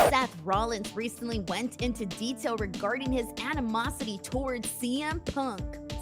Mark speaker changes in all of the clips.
Speaker 1: Seth Rollins recently went into detail regarding his animosity towards CM Punk.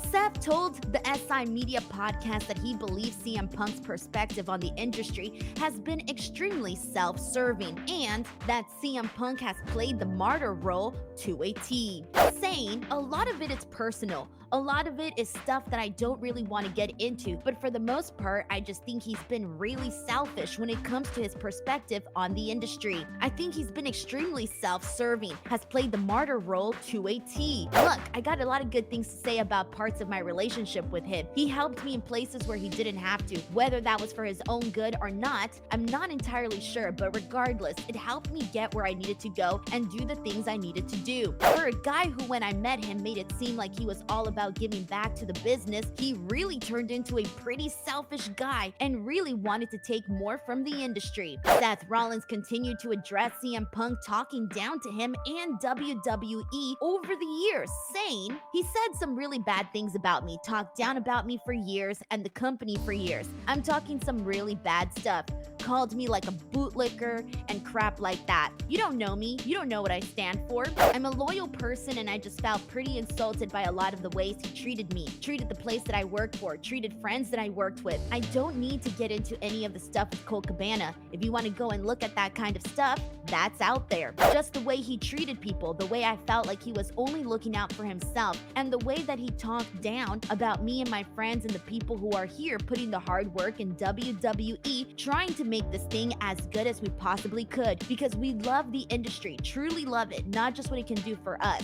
Speaker 1: Seth told the SI Media podcast that he believes CM Punk's perspective on the industry has been extremely self-serving and that CM Punk has played the martyr role to a T, saying a lot of it is personal. A lot of it is stuff that I don't really want to get into, but for the most part, I just think he's been really selfish when it comes to his perspective on the industry. I think he's been extremely self-serving, has played the martyr role to a T. Look, I got a lot of good things to say about parts of my relationship with him. He helped me in places where he didn't have to. Whether that was for his own good or not, I'm not entirely sure, but regardless, it helped me get where I needed to go and do the things I needed to do. For a guy who, when I met him, made it seem like he was all about giving back to the business, he really turned into a pretty selfish guy and really wanted to take more from the industry. Seth Rollins continued to address CM Punk talking down to him and WWE over the years, saying, he said some really bad things about me, talked down about me for years and the company for years. I'm talking some really bad stuff. Called me like a bootlicker and crap like that. You don't know me. You don't know what I stand for. I'm a loyal person and I just felt pretty insulted by a lot of the ways he treated me, treated the place that I worked for, treated friends that I worked with. I don't need to get into any of the stuff with Colt Cabana. If you want to go and look at that kind of stuff, that's out there. Just the way he treated people, the way I felt like he was only looking out for himself, and the way that he talked down about me and my friends and the people who are here putting the hard work in WWE, trying to make this thing as good as we possibly could, because we love the industry, truly love it, not just what it can do for us.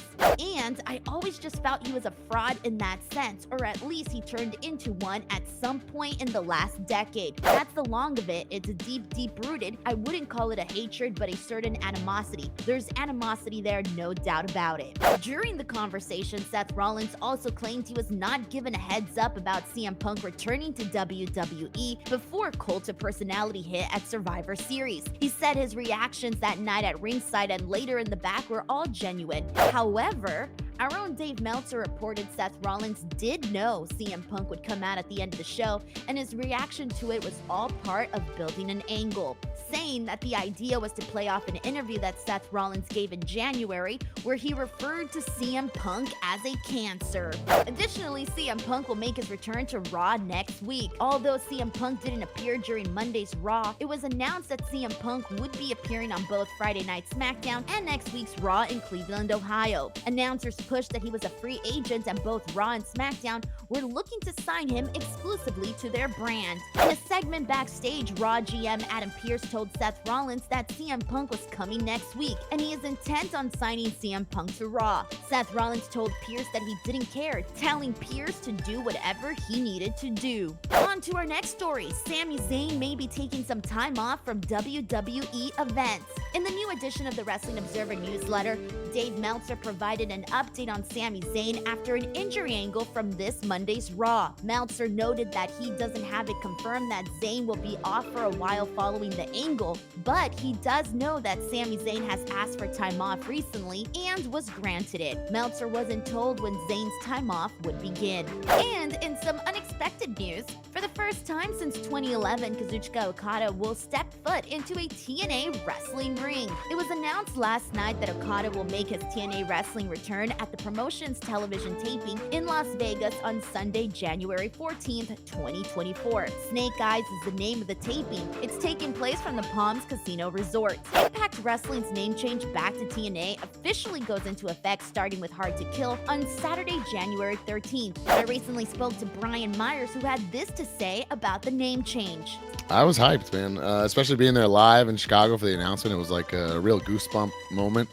Speaker 1: And I always just felt he was a fraud in that sense, or at least he turned into one at some point in the last decade. That's the long of it. It's deep rooted. I wouldn't call it a hatred, but a certain animosity. There's animosity there, no doubt about it. During the conversation, Seth Rollins also claimed he was not given a heads up about CM Punk returning to WWE before Cult of Personality hit at Survivor Series. He said his reactions that night at ringside and later in the back were all genuine. However, our own Dave Meltzer reported Seth Rollins did know CM Punk would come out at the end of the show, and his reaction to it was all part of building an angle, saying that the idea was to play off an interview that Seth Rollins gave in January, where he referred to CM Punk as a cancer. Additionally, CM Punk will make his return to Raw next week. Although CM Punk didn't appear during Monday's Raw, it was announced that CM Punk would be appearing on both Friday Night SmackDown and next week's Raw in Cleveland, Ohio. Announcers pushed that he was a free agent, and both Raw and SmackDown were looking to sign him exclusively to their brand. In a segment backstage, Raw GM Adam Pearce told Seth Rollins that CM Punk was coming next week, and he is intent on signing CM Punk to Raw. Seth Rollins told Pearce that he didn't care, telling Pearce to do whatever he needed to do. On to our next story. Sami Zayn may be taking some time off from WWE events. In the new edition of the Wrestling Observer newsletter, Dave Meltzer provided an update on Sami Zayn after an injury angle from this Monday's Raw. Meltzer noted that he doesn't have it confirmed that Zayn will be off for a while following the angle, but he does know that Sami Zayn has asked for time off recently and was granted it. Meltzer wasn't told when Zayn's time off would begin. And in some unexpected news, for the first time since 2011, Kazuchika Okada will step foot into a TNA Wrestling ring. It was announced last night that Okada will make his TNA Wrestling return at the promotion's television taping in Las Vegas on Sunday, January 14th, 2024. Snake Eyes is the name of the taping. It's taking place from the Palms Casino Resort. Impact Wrestling's name change back to TNA officially goes into effect starting with Hard to Kill on Saturday, January 13th. I recently spoke to Brian Myers, who had this to say about the name change.
Speaker 2: I was hyped, man, especially being there live in Chicago for the announcement. It was like a real goosebump moment,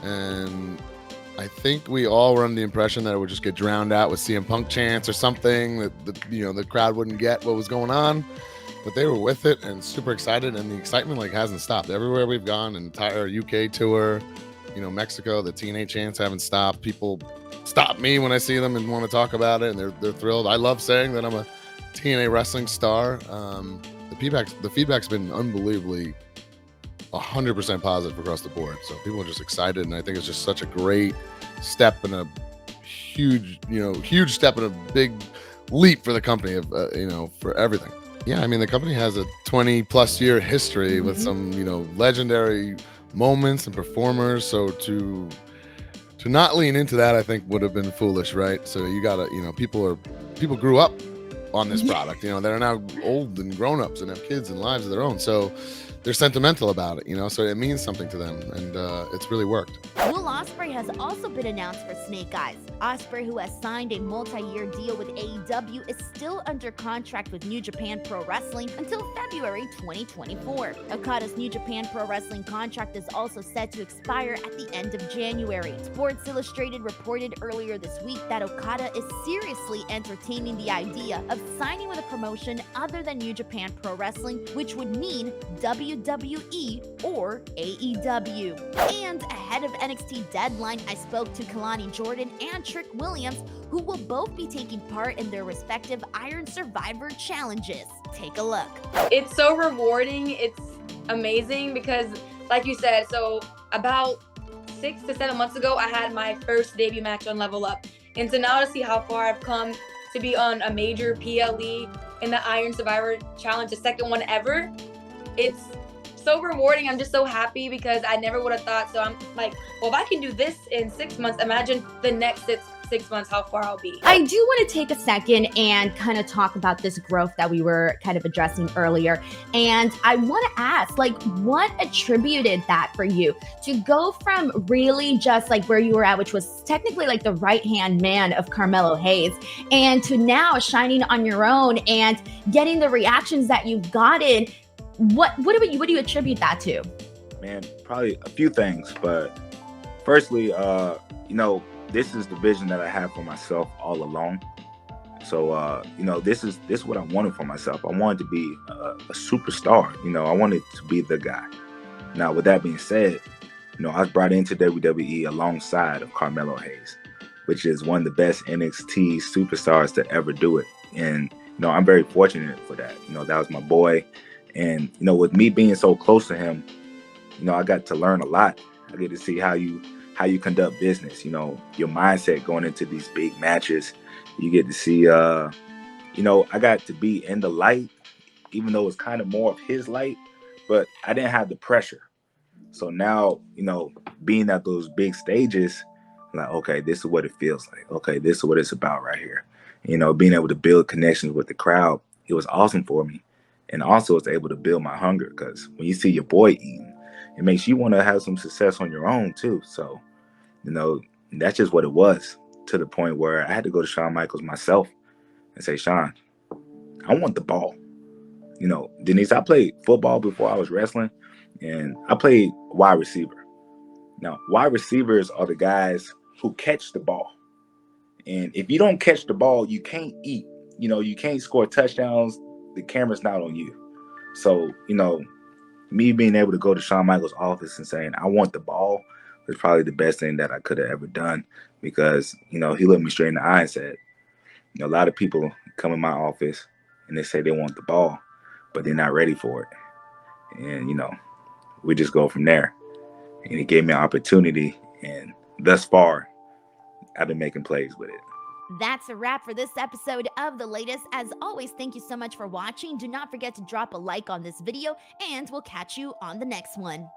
Speaker 2: and I think we all were under the impression that it would just get drowned out with CM Punk chants or something, that the crowd wouldn't get what was going on, but they were with it and super excited, and the excitement hasn't stopped. Everywhere we've gone, an entire UK tour, Mexico, the TNA chants haven't stopped. People stop me when I see them and want to talk about it, and they're thrilled. I love saying that I'm a TNA wrestling star. The feedback's been unbelievably 100% positive across the board. So people are just excited, and I think it's just such a great step and a huge step and a big leap for the company of for everything. Yeah, I mean, the company has a 20 plus year history with some legendary moments and performers. So to not lean into that, I think would have been foolish, right? So you gotta, people grew up on this product, they're now old and grown-ups and have kids and lives of their own. So they're sentimental about it, so it means something to them, and it's really worked.
Speaker 1: Will Ospreay has also been announced for Snake Eyes. Ospreay, who has signed a multi-year deal with AEW, is still under contract with New Japan Pro Wrestling until February 2024. Okada's New Japan Pro Wrestling contract is also set to expire at the end of January. Sports Illustrated reported earlier this week that Okada is seriously entertaining the idea of signing with a promotion other than New Japan Pro Wrestling, which would mean WWE or AEW. And ahead of NXT Deadline, I spoke to Kelani Jordan and Trick Williams, who will both be taking part in their respective Iron Survivor challenges. Take a look.
Speaker 3: It's so rewarding. It's amazing because, like you said, so about 6 to 7 months ago, I had my first debut match on Level Up. And so now to see how far I've come to be on a major PLE in the Iron Survivor Challenge, the second one ever, it's so rewarding. I'm just so happy because I never would have thought. So I'm like, well, if I can do this in 6 months, imagine the next six months, how far I'll be.
Speaker 1: I do want to take a second and kind of talk about this growth that we were kind of addressing earlier. And I want to ask, what attributed that for you to go from really just where you were at, which was technically the right-hand man of Carmelo Hayes, and to now shining on your own and getting the reactions that you've gotten. What do you attribute that to?
Speaker 4: Man, probably a few things, but firstly, this is the vision that I have for myself all along. So, this is what I wanted for myself. I wanted to be a superstar. I wanted to be the guy. Now, with that being said, I was brought into WWE alongside of Carmelo Hayes, which is one of the best NXT superstars to ever do it. And, I'm very fortunate for that. That was my boy. And, with me being so close to him, I got to learn a lot. I get to see how you conduct business, your mindset going into these big matches. You get to see, I got to be in the light, even though it's kind of more of his light, but I didn't have the pressure. So now, being at those big stages, okay, this is what it feels like. Okay, this is what it's about right here. Being able to build connections with the crowd, it was awesome for me. And also it's able to build my hunger, because when you see your boy eating, it makes you want to have some success on your own too. So, that's just what it was, to the point where I had to go to Shawn Michaels myself and say, Shawn, I want the ball. Denise, I played football before I was wrestling, and I played wide receiver. Now, wide receivers are the guys who catch the ball. And if you don't catch the ball, you can't eat. You can't score touchdowns. The camera's not on you. So, me being able to go to Shawn Michaels' office and saying, I want the ball, was probably the best thing that I could have ever done, because, he looked me straight in the eye and said, a lot of people come in my office and they say they want the ball, but they're not ready for it. And, we just go from there. And he gave me an opportunity, and thus far, I've been making plays with it.
Speaker 1: That's a wrap for this episode of The Latest. As always, thank you so much for watching. Do not forget to drop a like on this video, and we'll catch you on the next one.